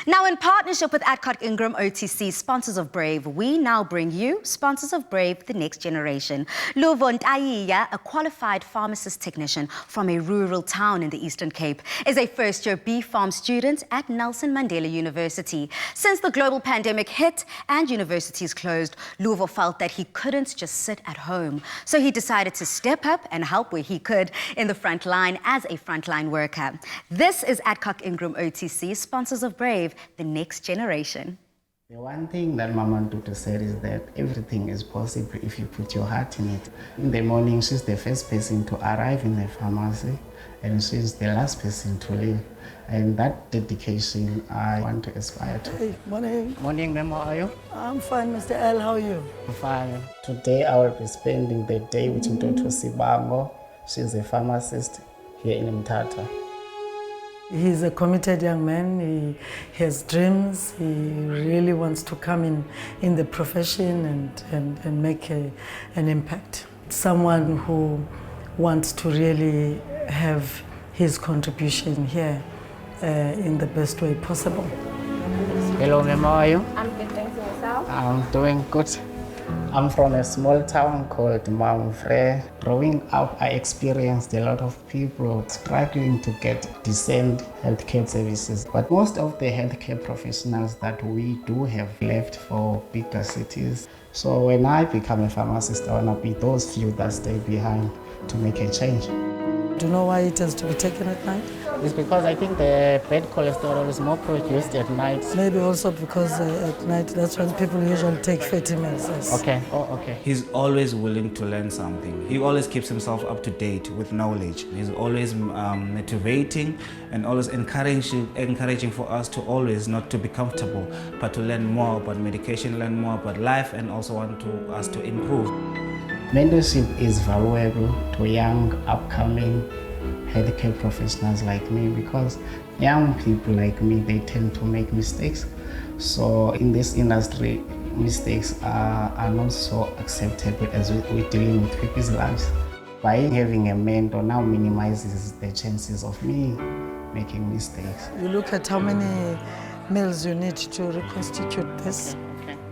Now, in partnership with Adcock Ingram OTC, sponsors of Brave, we now bring you sponsors of Brave, the next generation. Luvo Ntayiya, a qualified pharmacist technician from a rural town in the Eastern Cape, is a first-year B Pharm student at Nelson Mandela University. Since the global pandemic hit and universities closed, Luvo felt that he couldn't just sit at home. So he decided to step up and help where he could in the front line as a frontline worker. This is Adcock Ingram OTC, sponsors of Brave, the next generation. The one thing that Mama Ntutu said is that everything is possible if you put your heart in it. In the morning, she's the first person to arrive in the pharmacy, and she's the last person to leave. And that dedication I want to aspire to. Hey, morning. Morning, ma'am, how are you? I'm fine, Mr. L. How are you? I'm fine. Today I will be spending the day with Ntutu Sibango. She's a pharmacist here in Mthatha. He's a committed young man. He has dreams. He really wants to come in the profession and make an impact. Someone who wants to really have his contribution here in the best way possible. Hello, ma'am, how are you? I'm good, thanks. Yourself? I'm doing good. I'm from a small town called Mamfre. Growing up, I experienced a lot of people struggling to get decent healthcare services. But most of the healthcare professionals that we do have left for bigger cities. So when I become a pharmacist, I want to be those few that stay behind to make a change. Do you know why it has to be taken at night? It's because I think the bad cholesterol is more produced at night. Maybe also because at night, that's when people usually take fatty meals. Yes. Okay, okay. He's always willing to learn something. He always keeps himself up to date with knowledge. He's always motivating and always encouraging for us to always not to be comfortable, but to learn more about medication, learn more about life, and also want us to improve. Mentorship is valuable to young, upcoming healthcare professionals like me, because young people like me, they tend to make mistakes. So in this industry, mistakes are not so acceptable as we're dealing with people's lives. By having a mentor now minimizes the chances of me making mistakes. You look at how many meals you need to reconstitute this.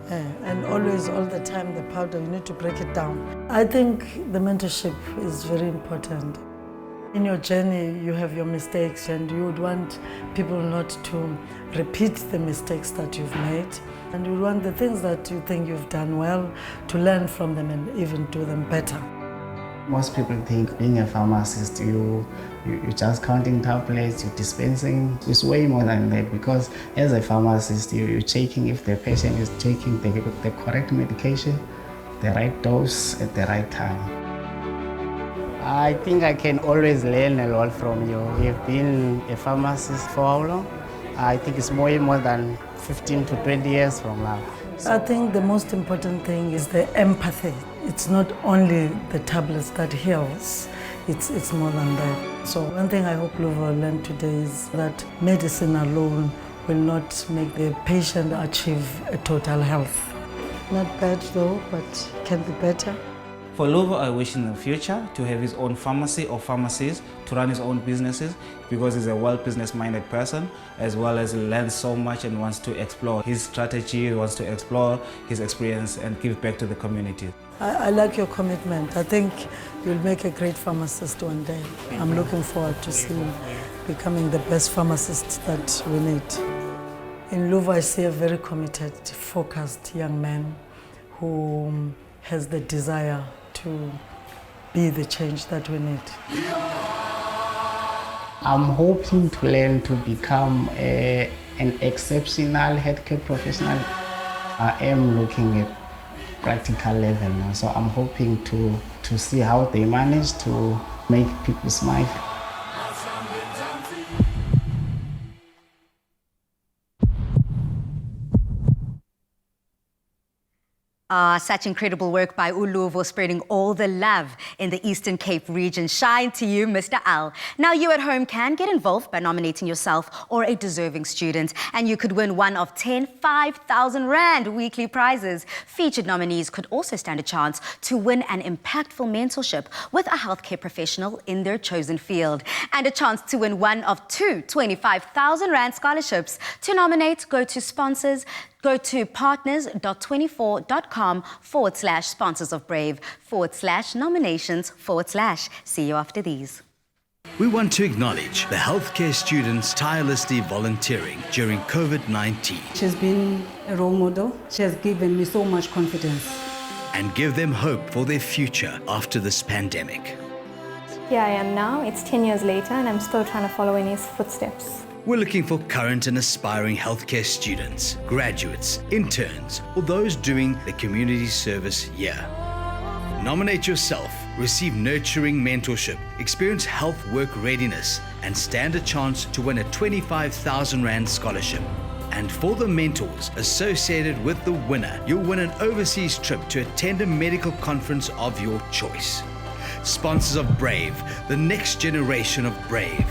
And always, all the time, the powder, you need to break it down. I think the mentorship is very important. In your journey, you have your mistakes, and you would want people not to repeat the mistakes that you've made. And you want the things that you think you've done well to learn from them and even do them better. Most people think being a pharmacist, you're just counting tablets, you're dispensing. It's way more than that, because as a pharmacist, you're checking if the patient is taking the correct medication, the right dose at the right time. I think I can always learn a lot from you. You've been a pharmacist for how long? I think it's more than 15 to 20 years from now. I think the most important thing is the empathy. It's not only the tablets that heals, it's more than that. So one thing I hope Luvo learned today is that medicine alone will not make the patient achieve a total health. Not bad though, but can be better. For Luvo, I wish in the future to have his own pharmacy or pharmacies, to run his own businesses, because he's a well-business-minded person, as well as learns so much and wants to explore his strategy, wants to explore his experience and give back to the community. I like your commitment. I think you'll make a great pharmacist one day. I'm looking forward to see you becoming the best pharmacist that we need. In Luvo, I see a very committed, focused young man who has the desire to be the change that we need. I'm hoping to learn to become an exceptional healthcare professional. I am looking at practical level now, so I'm hoping to see how they manage to make people smile. Such incredible work by Luvo, spreading all the love in the Eastern Cape region. Shine to you, Mr. Al. Now you at home can get involved by nominating yourself or a deserving student, and you could win one of 10 5,000 Rand weekly prizes. Featured nominees could also stand a chance to win an impactful mentorship with a healthcare professional in their chosen field, and a chance to win one of two 25,000 Rand scholarships. To nominate, go to partners.24.com/sponsors of Brave /nominations / see you after these. We want to acknowledge the healthcare students tirelessly volunteering during COVID-19 She's been a role model. She has given me so much confidence. and give them hope for their future after this pandemic. Here I am now, it's 10 years later, and I'm still trying to follow in his footsteps. We're looking for current and aspiring healthcare students, graduates, interns, or those doing the community service here. Nominate yourself, receive nurturing mentorship, experience health work readiness, and stand a chance to win a 25,000 Rand scholarship. And for the mentors associated with the winner, you'll win an overseas trip to attend a medical conference of your choice. Sponsors of Brave, the next generation of Brave.